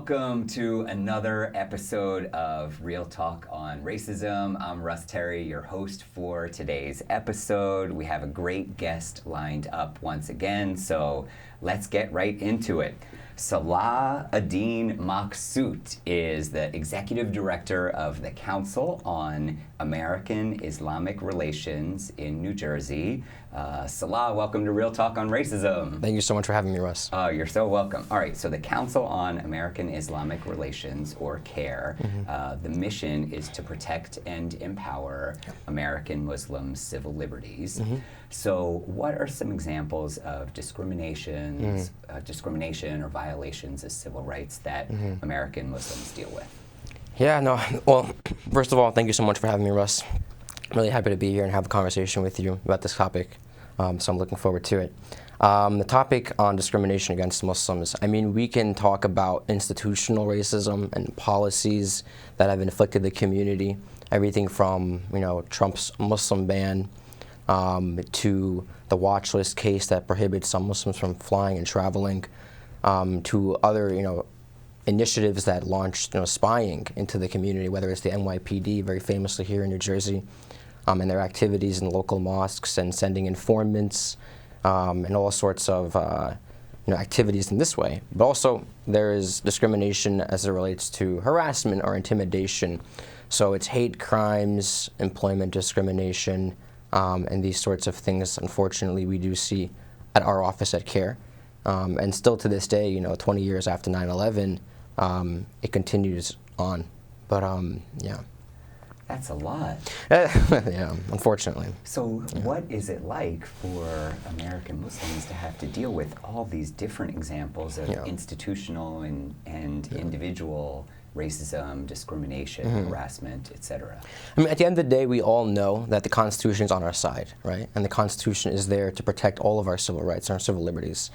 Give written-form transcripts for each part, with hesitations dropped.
Welcome to another episode of Real Talk on Racism. I'm Russ Terry, your host for today's episode. We have a great guest lined up once again, so let's get right into it. Selaedin Maksut is the Executive Director of the Council on American-Islamic Relations in New Jersey. Salah, welcome to Real Talk on Racism. Thank you so much for having me, Russ. You're so welcome. All right, so the Council on American-Islamic Relations, or CAIR, the mission is to protect and empower American Muslim civil liberties. So what are some examples of discrimination or violations of civil rights that American Muslims deal with? Well, first of all, thank you so much for having me, Russ. I'm really happy to be here and have a conversation with you about this topic, so I'm looking forward to it. The topic on discrimination against Muslims, I mean, we can talk about institutional racism and policies that have inflicted the community, everything from, Trump's Muslim ban to the watch list case that prohibits some Muslims from flying and traveling, to other, initiatives that launched, spying into the community, whether it's the NYPD, very famously here in New Jersey, and their activities in local mosques and sending informants, and all sorts of, activities in this way. But also, there is discrimination as it relates to harassment or intimidation. So it's hate crimes, employment discrimination, and these sorts of things, unfortunately, we do see at our office at CAIR. And still to this day, 20 years after 9/11, it continues on. But, That's a lot. Yeah, unfortunately. So what is it like for American Muslims to have to deal with all these different examples of institutional and individual racism, discrimination, harassment, etc.? I mean, at the end of the day, we all know that the Constitution is on our side, right? And the Constitution is there to protect all of our civil rights and our civil liberties.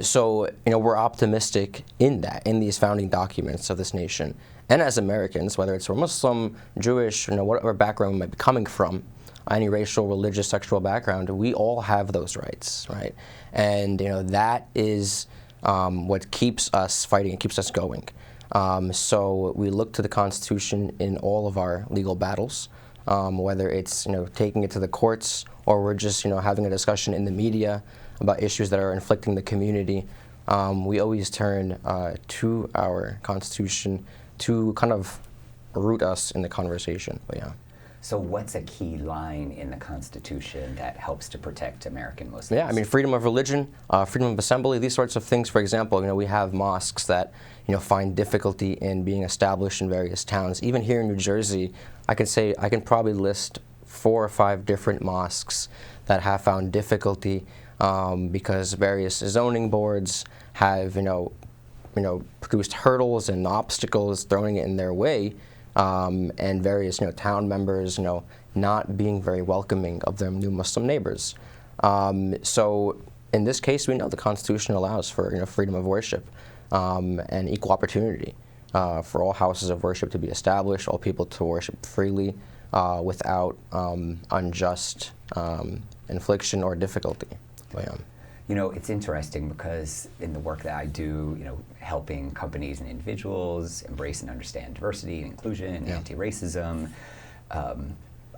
So, we're optimistic in these founding documents of this nation. And as Americans, whether it's we're Muslim, Jewish, whatever background we might be coming from, any racial, religious, sexual background, we all have those rights, right? And, that is what keeps us fighting and keeps us going. So we look to the Constitution in all of our legal battles, whether it's taking it to the courts or we're just having a discussion in the media about issues that are inflicting the community. We always turn to our Constitution to kind of root us in the conversation. But yeah. So what's a key line in the Constitution that helps to protect American Muslims? Yeah, I mean, freedom of religion, freedom of assembly, these sorts of things. For example, we have mosques that, find difficulty in being established in various towns. Even here in New Jersey, I can probably list 4 or 5 different mosques that have found difficulty because various zoning boards have, produced hurdles and obstacles throwing it in their way. And various, town members, not being very welcoming of their new Muslim neighbors. So in this case, we know the Constitution allows for, freedom of worship and equal opportunity for all houses of worship to be established, all people to worship freely without unjust infliction or difficulty. But, it's interesting because in the work that I do, helping companies and individuals embrace and understand diversity and inclusion and anti-racism,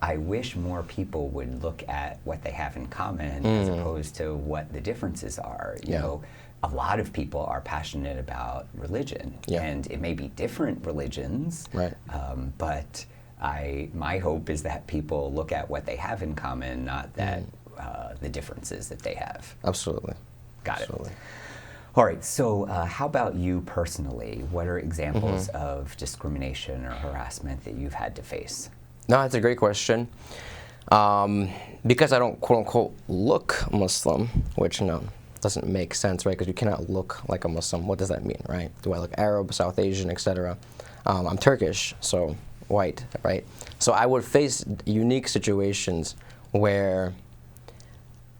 I wish more people would look at what they have in common as opposed to what the differences are. You know, a lot of people are passionate about religion, and it may be different religions, but my hope is that people look at what they have in common, not that the differences that they have. Absolutely. Got it. All right, so how about you personally? What are examples of discrimination or harassment that you've had to face? No, that's a great question. Because I don't, quote unquote, look Muslim, which, doesn't make sense, right? Because you cannot look like a Muslim. What does that mean, right? Do I look Arab, South Asian, etc.? I'm Turkish, so white, right? So I would face unique situations where,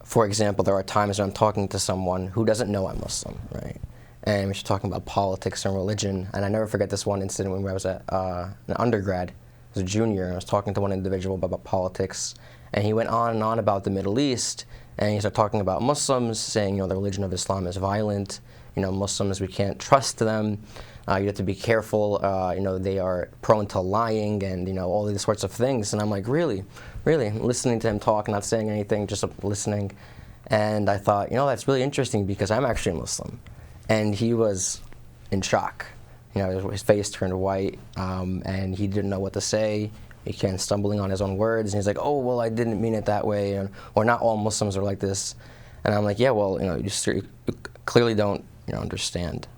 for example, there are times when I'm talking to someone who doesn't know I'm Muslim, right? And we're talking about politics and religion. And I never forget this one incident when I was at an undergrad. I was a junior, and I was talking to one individual about politics. And he went on and on about the Middle East. And he started talking about Muslims, saying, the religion of Islam is violent. Muslims, we can't trust them. You have to be careful. They are prone to lying and, all these sorts of things. And I'm like, really? Listening to him talk, not saying anything, just listening. And I thought, that's really interesting because I'm actually a Muslim. And he was in shock. His face turned white, and he didn't know what to say. He began stumbling on his own words. And he's like, oh, well, I didn't mean it that way. Or not all Muslims are like this. And I'm like, yeah, well, you clearly don't, understand.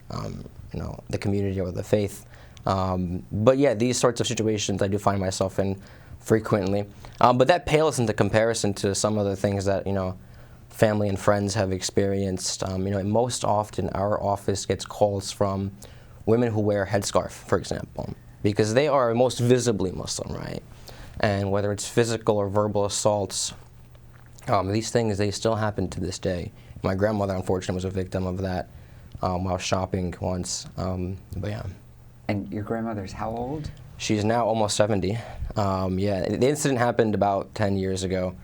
The community or the faith. But yeah, these sorts of situations I do find myself in frequently. But that pales into comparison to some of the things that, family and friends have experienced. Most often our office gets calls from women who wear a headscarf, for example, because they are most visibly Muslim, right? And whether it's physical or verbal assaults, these things, they still happen to this day. My grandmother, unfortunately, was a victim of that. While shopping once, but yeah. And your grandmother's how old? She's now almost 70. The incident happened about 10 years ago,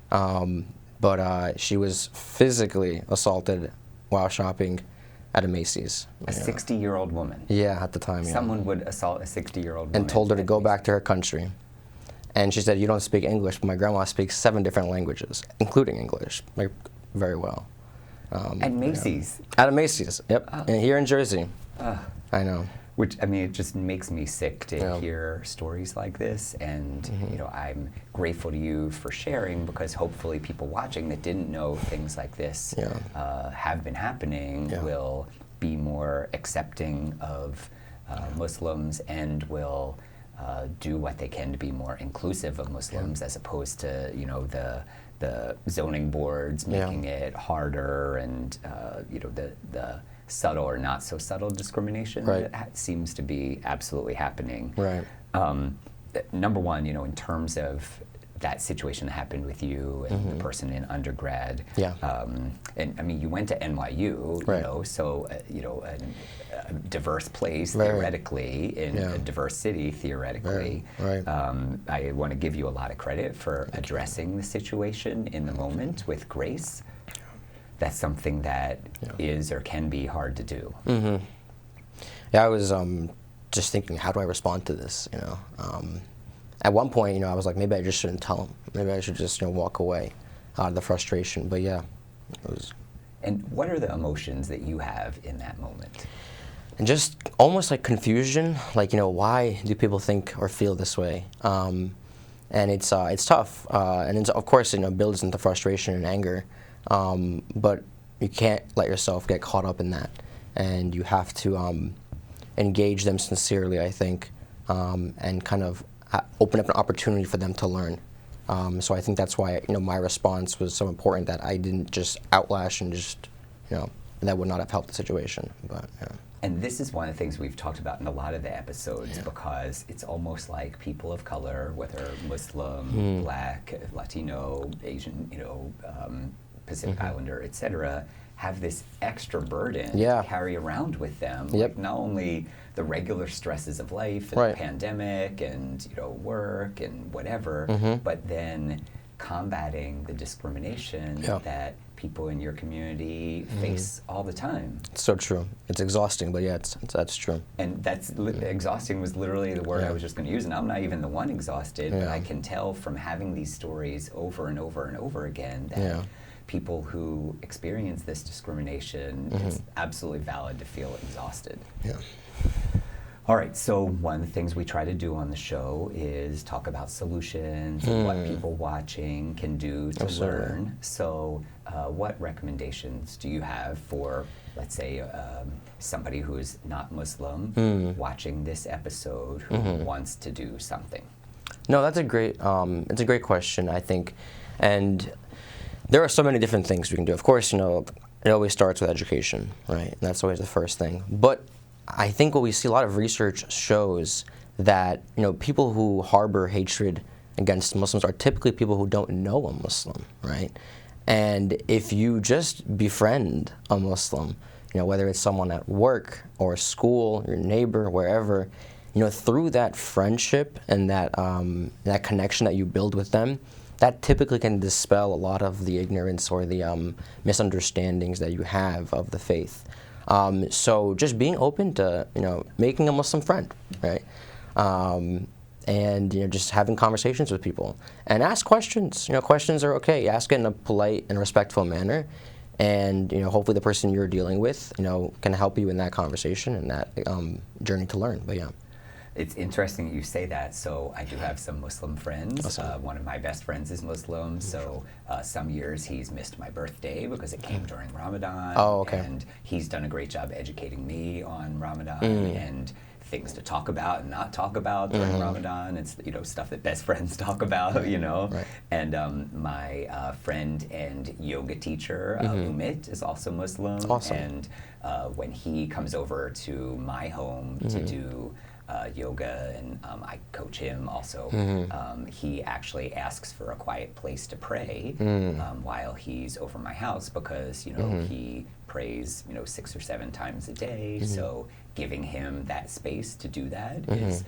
but she was physically assaulted while shopping at a Macy's. A 60-year-old woman? Yeah, at the time, yeah. Someone would assault a 60-year-old woman? And told her to go back to her country. And she said, you don't speak English, but my grandma speaks 7 different languages, including English, very well. At Macy's? At a Macy's, yep. Oh. And here in Jersey. I know. Which, it just makes me sick to hear stories like this. And, I'm grateful to you for sharing because hopefully people watching that didn't know things like this have been happening will be more accepting of Muslims and will do what they can to be more inclusive of Muslims as opposed to, the zoning boards making it harder and the subtle or not so subtle discrimination that seems to be absolutely happening. Right. Number one, in terms of that situation that happened with you and the person in undergrad. Yeah. And you went to NYU, so a diverse place theoretically in a diverse city theoretically. Right. I want to give you a lot of credit for addressing the situation in the moment with grace. That's something that is or can be hard to do. Mm-hmm. Yeah, I was just thinking, how do I respond to this? At one point, I was like, maybe I just shouldn't tell him. Maybe I should just, walk away out of the frustration. But yeah, it was. And what are the emotions that you have in that moment? And just almost like confusion, like, why do people think or feel this way? And it's tough. And it's, of course, builds into frustration and anger. But you can't let yourself get caught up in that. And you have to engage them sincerely, I think, and kind of open up an opportunity for them to learn. So I think that's why, my response was so important, that I didn't just outlash and just, that would not have helped the situation. But And this is one of the things we've talked about in a lot of the episodes because it's almost like people of color, whether Muslim, Black, Latino, Asian, Pacific Islander, etc., have this extra burden to carry around with them. Like not only the regular stresses of life and the pandemic and work and whatever, but then combating the discrimination that people in your community face all the time. It's so true. It's exhausting, but that's true. And that's exhausting was literally the word I was just going to use, and I'm not even the one exhausted, but I can tell from having these stories over and over and over again that people who experience this discrimination, it's absolutely valid to feel exhausted. Yeah. All right, so one of the things we try to do on the show is talk about solutions and what people watching can do to learn. So what recommendations do you have for, let's say, somebody who is not Muslim watching this episode who wants to do something? No, that's a great question, I think. And there are so many different things we can do. Of course, it always starts with education, right? And that's always the first thing. But I think what we see, a lot of research shows that, people who harbor hatred against Muslims are typically people who don't know a Muslim, right? And if you just befriend a Muslim, whether it's someone at work or school, your neighbor, wherever, through that friendship and that connection that you build with them, that typically can dispel a lot of the ignorance or the misunderstandings that you have of the faith. So just being open to, making a Muslim friend, right? And just having conversations with people and ask questions. Questions are okay. Ask it in a polite and respectful manner, and hopefully the person you're dealing with can help you in that conversation and that journey to learn. But yeah. It's interesting that you say that. So I do have some Muslim friends. Awesome. One of my best friends is Muslim. So some years he's missed my birthday because it came during Ramadan. Oh, okay. And he's done a great job educating me on Ramadan and things to talk about and not talk about during Ramadan. It's stuff that best friends talk about. Right. And my friend and yoga teacher Umit is also Muslim. Awesome. And when he comes over to my home to do yoga, and I coach him also. He actually asks for a quiet place to pray while he's over my house because he prays 6 or 7 times a day. So giving him that space to do that is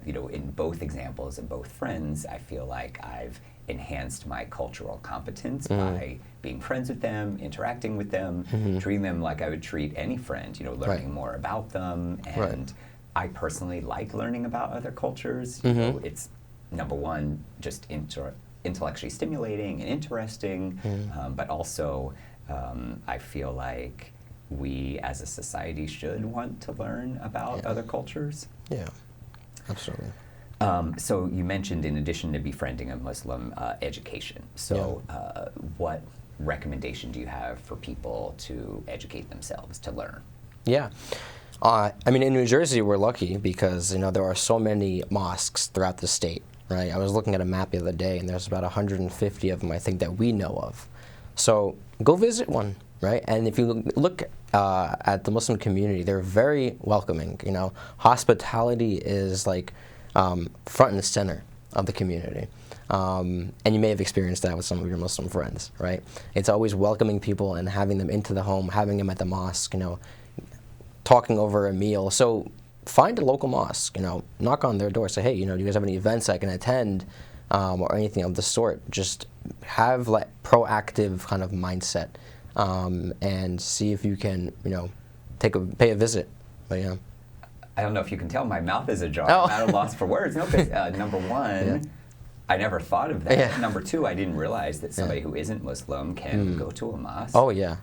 in both examples of both friends, I feel like I've enhanced my cultural competence by being friends with them, interacting with them, treating them like I would treat any friend, learning more about them. And I personally like learning about other cultures. It's number one, just intellectually stimulating and interesting, but also I feel like we as a society should want to learn about other cultures. Yeah, absolutely. So you mentioned, in addition to befriending a Muslim, education. So what recommendation do you have for people to educate themselves, to learn? Yeah. In New Jersey, we're lucky because, there are so many mosques throughout the state, right? I was looking at a map the other day, and there's about 150 of them, I think, that we know of. So go visit one, right? And if you look at the Muslim community, they're very welcoming. Hospitality is like front and center of the community. And you may have experienced that with some of your Muslim friends, right? It's always welcoming people and having them into the home, having them at the mosque, talking over a meal. So find a local mosque, knock on their door, say, hey, do you guys have any events I can attend, or anything of the sort? Just have proactive kind of mindset, and see if you can, pay a visit. But yeah. I don't know if you can tell, my mouth is ajar. Oh. I'm at a loss for words. No, because number one, I never thought of that. Yeah. Number two, I didn't realize that somebody who isn't Muslim can go to a mosque. Oh yeah.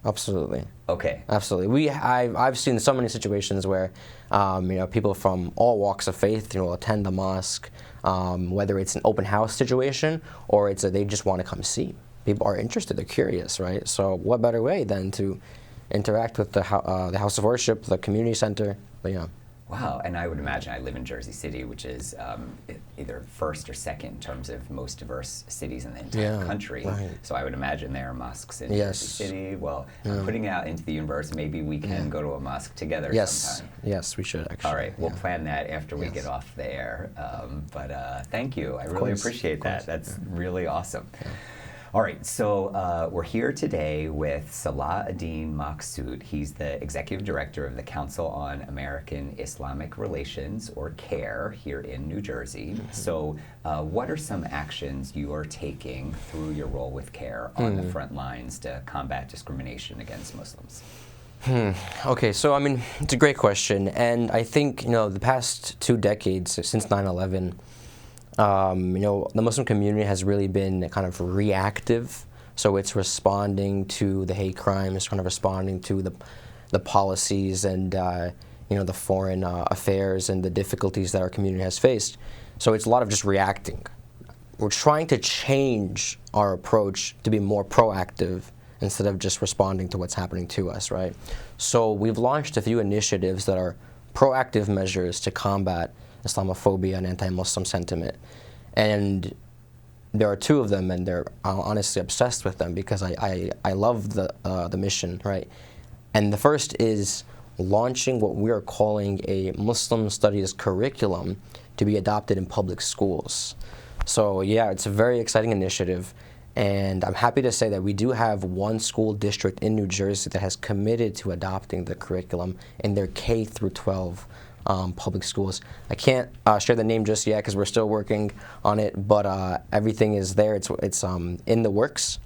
Absolutely. Okay. Absolutely. I've seen so many situations where, people from all walks of faith, attend the mosque, whether it's an open house situation or it's they just want to come see. People are interested. They're curious, right? So what better way than to interact with the house of worship, the community center? But yeah. Wow, and I would imagine, I live in Jersey City, which is either first or second in terms of most diverse cities in the entire country. Right. So I would imagine there are mosques in Jersey City. Well, I'm putting it out into the universe. Maybe we can go to a mosque together sometime. Yes, we should actually. All right, we'll plan that after we get off the air. But thank you. I really appreciate that. That's really awesome. Yeah. All right, so we're here today with Selaedin Maksut. He's the Executive Director of the Council on American-Islamic Relations, or CAIR, here in New Jersey. So what are some actions you are taking through your role with CAIR on the front lines to combat discrimination against Muslims? Okay, so it's a great question, and I think the past 2 decades since 9/11, the Muslim community has really been kind of reactive. So it's responding to the hate crimes, kind of responding to the policies and the foreign affairs and the difficulties that our community has faced. So it's a lot of just reacting. We're trying to change our approach to be more proactive instead of just responding to what's happening to us, right? So we've launched a few initiatives that are proactive measures to combat Islamophobia and anti-Muslim sentiment. And there are 2 of them, and they're honestly obsessed with them because I love the mission, right? And the first is launching what we are calling a Muslim studies curriculum to be adopted in public schools. So yeah, it's a very exciting initiative. And I'm happy to say that we do have 1 school district in New Jersey that has committed to adopting the curriculum in their K through 12 public schools. I can't share the name just yet because we're still working on it, but everything is there. It's in the works,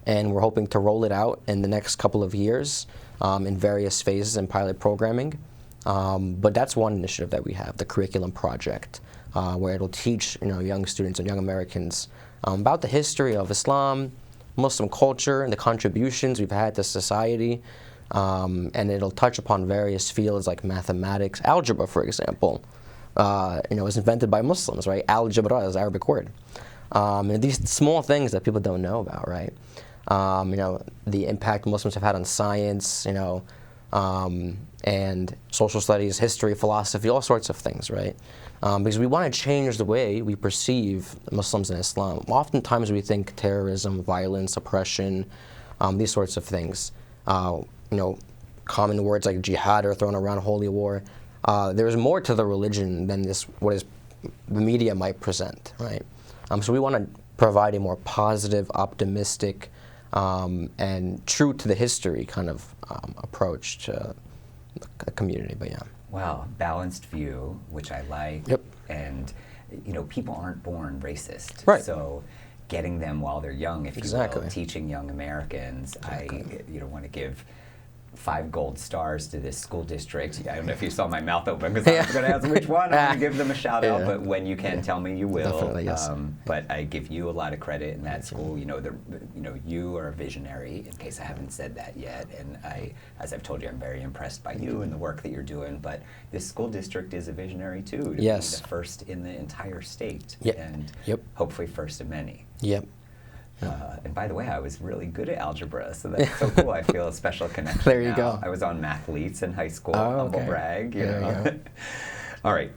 and we're hoping to roll it out in the next couple of years in various phases in pilot programming. But that's one initiative that we have, the curriculum project, where it'll teach young students and young Americans about the history of Islam, Muslim culture, and the contributions we've had to society. And it'll touch upon various fields like mathematics, algebra, for example. Was invented by Muslims, right? Algebra is an Arabic word. And these small things that people don't know about, right? The impact Muslims have had on science, and social studies, history, philosophy, all sorts of things, right? Because we want to change the way we perceive Muslims and Islam. Oftentimes we think terrorism, violence, oppression, these sorts of things. Common words like jihad are thrown around, holy war. There's more to the religion than what the media might present, right? So we want to provide a more positive, optimistic, and true to the history kind of approach to the community. But yeah. Wow, balanced view, which I like. Yep. And people aren't born racist. Right. So getting them while they're young, if Exactly. you will, teaching young Americans. Exactly. I want to give 5 gold stars to this school district. I don't know if you saw my mouth open because I was going to ask which one. I'm going to give them a shout out, but when you can tell me, you will. Definitely, yes. But I give you a lot of credit in that school. You are a visionary. In case I haven't said that yet, and as I've told you, I'm very impressed by you and the work that you're doing. But this school district is a visionary too. To Yes. be the first in the entire state, Yep. and Yep. hopefully first of many. Yep. And by the way, I was really good at algebra, so that's so cool. I feel a special connection. There you now. go. I was on mathletes in high school. Oh, Humble okay. brag. There you go. All right.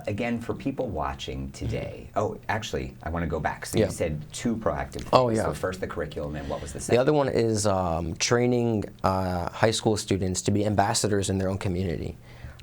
Again, for people watching today. Oh, actually, I want to go back. So Yeah. you said 2 proactive things. Oh, yeah. So first the curriculum, and what was the second? The other one is training high school students to be ambassadors in their own community.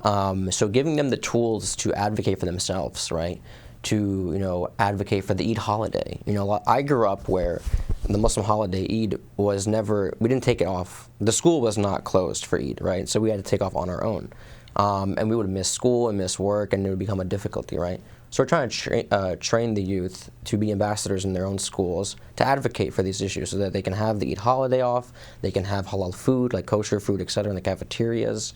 So giving them the tools to advocate for themselves, right? To advocate for the Eid holiday. I grew up where the Muslim holiday Eid was never. We didn't take it off. The school was not closed for Eid, right? So we had to take off on our own, and we would miss school and miss work, and it would become a difficulty, right? So we're trying to train the youth to be ambassadors in their own schools to advocate for these issues, so that they can have the Eid holiday off, they can have halal food like kosher food, etc., in the cafeterias.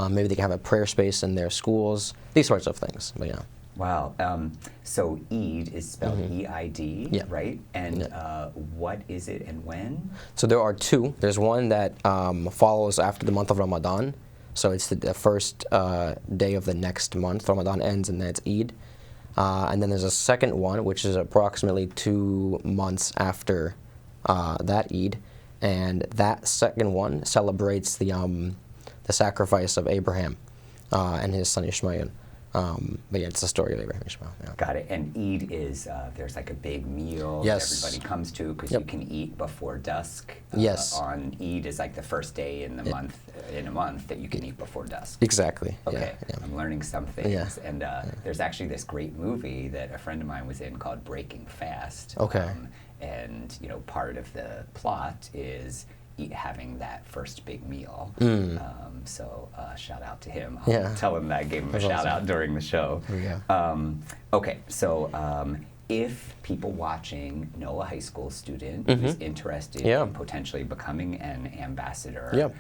Maybe they can have a prayer space in their schools. These sorts of things. But yeah. Wow. So Eid is spelled E-I-D, Yeah. right? And what is it and when? So there are 2. There's one that follows after the month of Ramadan. So it's the first day of the next month. Ramadan ends and then it's Eid. And then there's a second one, which is approximately 2 months after that Eid. And that second one celebrates the sacrifice of Abraham and his son Ishmael. But yeah, it's the story of Abraham and Ishmael. Yeah. Got it. And Eid is, there's like a big meal Yes. that everybody comes to because Yep. you can eat before dusk. Yes. On Eid is like the first day in the month, in a month that you can eat before dusk. Exactly. Okay, Yeah. I'm learning some things. Yeah. And there's actually this great movie that a friend of mine was in called Breaking Fast. Okay. And part of the plot is having that first big meal. So shout out to him. I'll tell him that I gave him a shout out during the show. There we go. Okay, so if people watching know a high school student who's interested in potentially becoming an ambassador,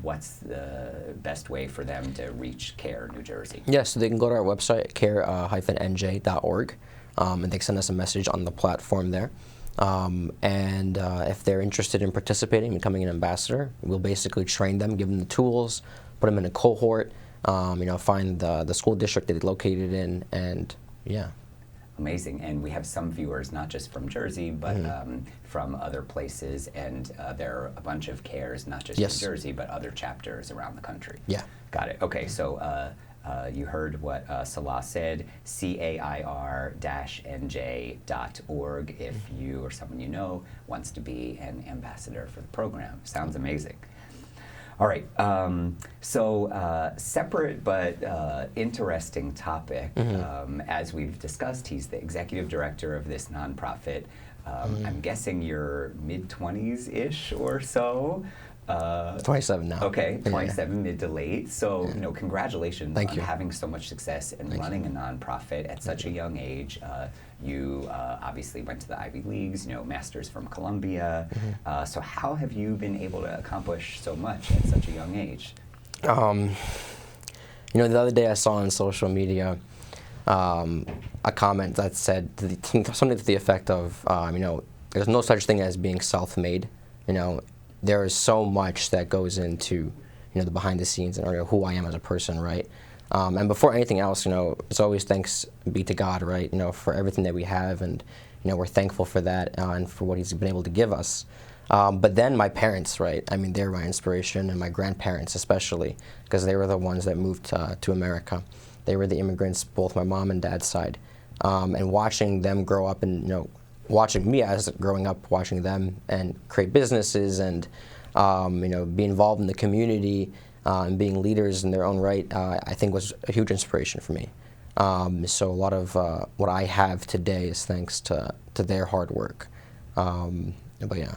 what's the best way for them to reach CAIR New Jersey? Yeah, so they can go to our website, cair-nj.org, and they can send us a message on the platform there. And if they're interested in participating, becoming an ambassador, we'll basically train them, give them the tools, put them in a cohort, find the school district that they're located in, and yeah. Amazing. And we have some viewers, not just from Jersey, but from other places. And there are a bunch of CAIRs, not just in Jersey, but other chapters around the country. Yeah. Got it. Okay, so you heard what Salah said, CAIR-NJ.org if you or someone you know wants to be an ambassador for the program. Sounds amazing. All right, so separate but interesting topic. As we've discussed, he's the executive director of this nonprofit. I'm guessing you're mid-20s-ish or so. 27 now. Okay, 27, mid to late. So, congratulations Thank on you. having so much success and running a nonprofit at such a young age. You obviously went to the Ivy Leagues, masters from Columbia. So how have you been able to accomplish so much at such a young age? The other day I saw on social media a comment that said something to the effect of, there's no such thing as being self-made. There is so much that goes into, the behind the scenes and who I am as a person, right? And before anything else, it's always thanks be to God, right? For everything that we have, and we're thankful for that and for what He's been able to give us. But then my parents, right? I mean, they're my inspiration, and my grandparents especially, because they were the ones that moved to America. They were the immigrants, both my mom and dad's side, and watching them grow up, and watching me as growing up, watching them and create businesses and be involved in the community and being leaders in their own right, I think was a huge inspiration for me. So a lot of what I have today is thanks to their hard work. But yeah.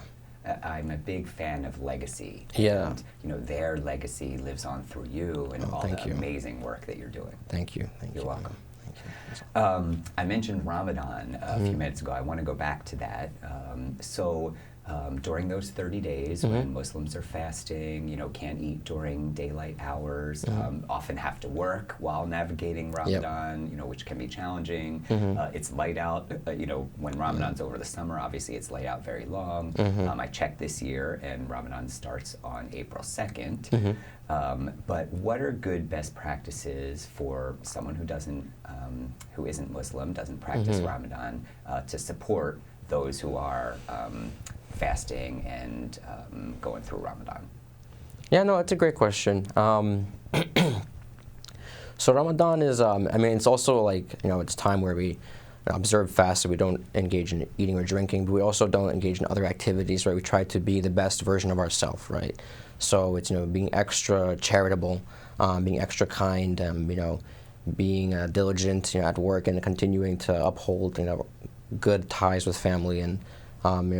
I'm a big fan of legacy. Yeah. And, their legacy lives on through you and all the amazing work that you're doing. Thank you. You're welcome. Thank you. I mentioned Ramadan a few minutes ago. I want to go back to that. During those 30 days when Muslims are fasting, can't eat during daylight hours, often have to work while navigating Ramadan, which can be challenging. It's light out, when Ramadan's over the summer, obviously it's light out very long. I checked this year and Ramadan starts on April 2nd. But what are good best practices for someone who isn't Muslim, doesn't practice Ramadan, to support those who are fasting and going through Ramadan? Yeah, no, it's a great question. So Ramadan is, it's also it's time where we observe fast, so we don't engage in eating or drinking, but we also don't engage in other activities, right? We try to be the best version of ourselves, right? So it's, being extra charitable, being extra kind, being diligent, at work, and continuing to uphold, good ties with family, and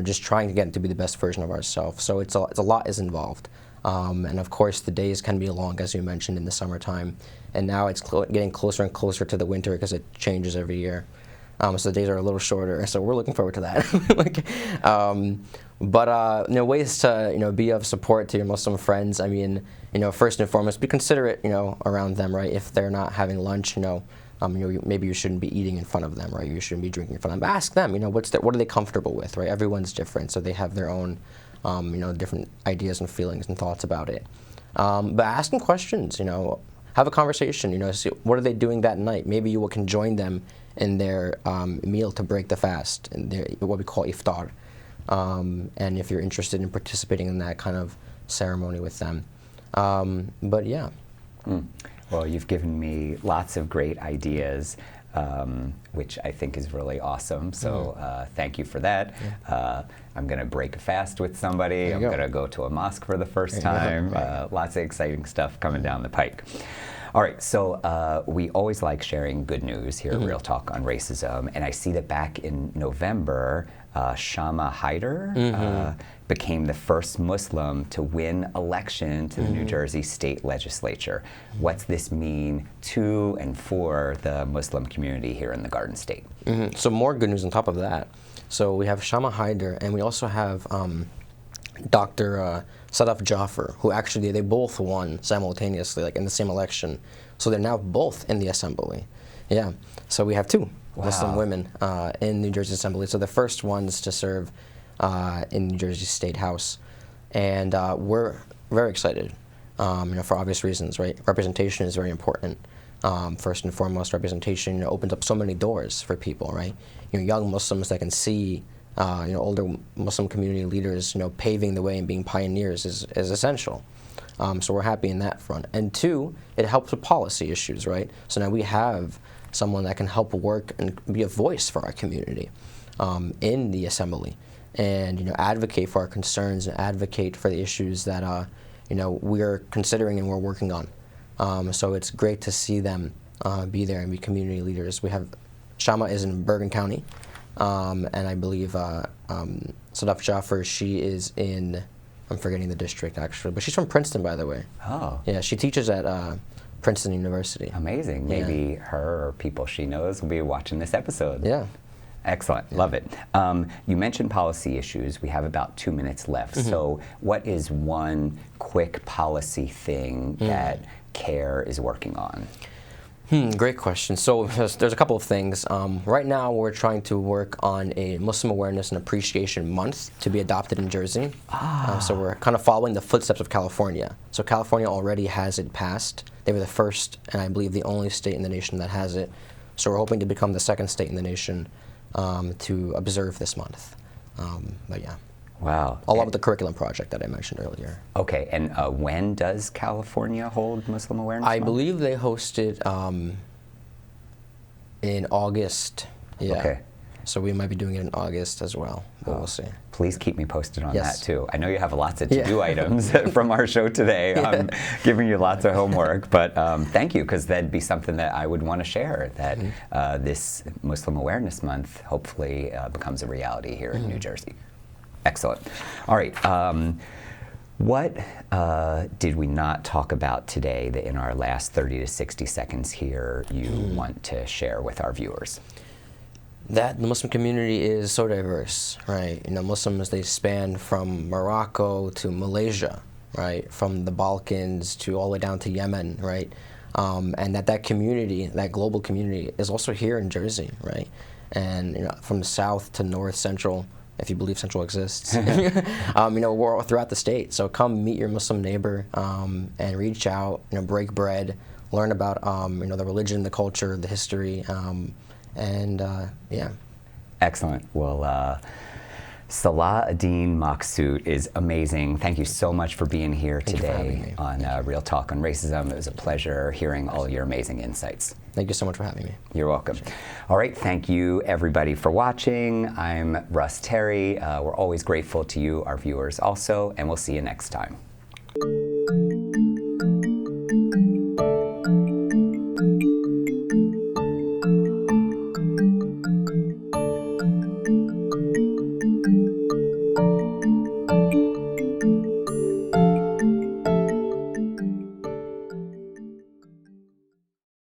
just trying to get to be the best version of ourselves. So it's a lot is involved, and of course the days can be long, as you mentioned, in the summertime, and now it's getting closer and closer to the winter because it changes every year. So the days are a little shorter, so we're looking forward to that. But ways to be of support to your Muslim friends. I mean, first and foremost, be considerate, around them, right? If they're not having lunch, maybe you shouldn't be eating in front of them, right? You shouldn't be drinking in front of them. But ask them, what are they comfortable with, right? Everyone's different, so they have their own, different ideas and feelings and thoughts about it. But asking questions, have a conversation, see what are they doing that night. Maybe you can join them in their meal to break the fast, and what we call iftar. And if you're interested in participating in that kind of ceremony with them. But yeah. Well, you've given me lots of great ideas, which I think is really awesome. So thank you for that. I'm going to break a fast with somebody. I'm going to go to a mosque for the first time. Lots of exciting stuff coming down the pike. All right, so we always like sharing good news here at Real Talk on Racism, and I see that back in November, Shama Hyder became the first Muslim to win election to the New Jersey state legislature. What's this mean to and for the Muslim community here in the Garden State? So more good news on top of that. So we have Shama Hyder, and we also have Dr. Sadaf Jaffer, who actually, they both won simultaneously, in the same election. So they're now both in the assembly. Yeah, so we have two Muslim women in New Jersey Assembly. So the first ones to serve in New Jersey State House. And we're very excited, for obvious reasons, right? Representation is very important. First and foremost, representation opens up so many doors for people, right? Young Muslims that can see older Muslim community leaders, paving the way and being pioneers is essential. So we're happy in that front. And two, it helps with policy issues, right? So now we have someone that can help work and be a voice for our community in the assembly, and advocate for our concerns and advocate for the issues that we're considering and we're working on. So it's great to see them be there and be community leaders. We have Shama is in Bergen County. And I believe Sadaf Jaffer, she is in I'm forgetting the district actually, but she's from Princeton, by the way. Oh. Yeah, she teaches at Princeton University. Amazing. Maybe her or people she knows will be watching this episode. Yeah. Excellent. Love it. You mentioned policy issues. We have about 2 minutes left. So what is one quick policy thing that CAIR is working on? Great question. So there's a couple of things. Right now, we're trying to work on a Muslim Awareness and Appreciation Month to be adopted in Jersey. So we're kind of following the footsteps of California. So California already has it passed. They were the first, and I believe the only state in the nation that has it. So we're hoping to become the second state in the nation to observe this month. But yeah. Wow. Along with the curriculum project that I mentioned earlier. Okay, and when does California hold Muslim Awareness I Month? believe they hosted in August. Yeah. Okay. So we might be doing it in August as well, but we'll see. Please keep me posted on Yes. that too. I know you have lots of to-do items from our show today. I'm giving you lots of homework, but thank you, because that'd be something that I would want to share, that this Muslim Awareness Month hopefully becomes a reality here in New Jersey. Excellent. All right. What did we not talk about today that in our last 30 to 60 seconds here you want to share with our viewers? That the Muslim community is so diverse, right? You know, Muslims, they span from Morocco to Malaysia, right? From the Balkans to all the way down to Yemen, right? And that community, that global community, is also here in Jersey, right? And you know, from the south to north, central, if you believe Central exists. You know, we're all throughout the state. So come meet your Muslim neighbor and reach out, you know, break bread, learn about, you know, the religion, the culture, the history, yeah. Excellent. Well, Selaedin Maksut is amazing. Thank you so much for being here today on Real Talk on Racism. It was a pleasure hearing all your amazing insights. Thank you so much for having me. You're welcome. All right, thank you everybody for watching. I'm Russ Terry. We're always grateful to you, our viewers also, and we'll see you next time.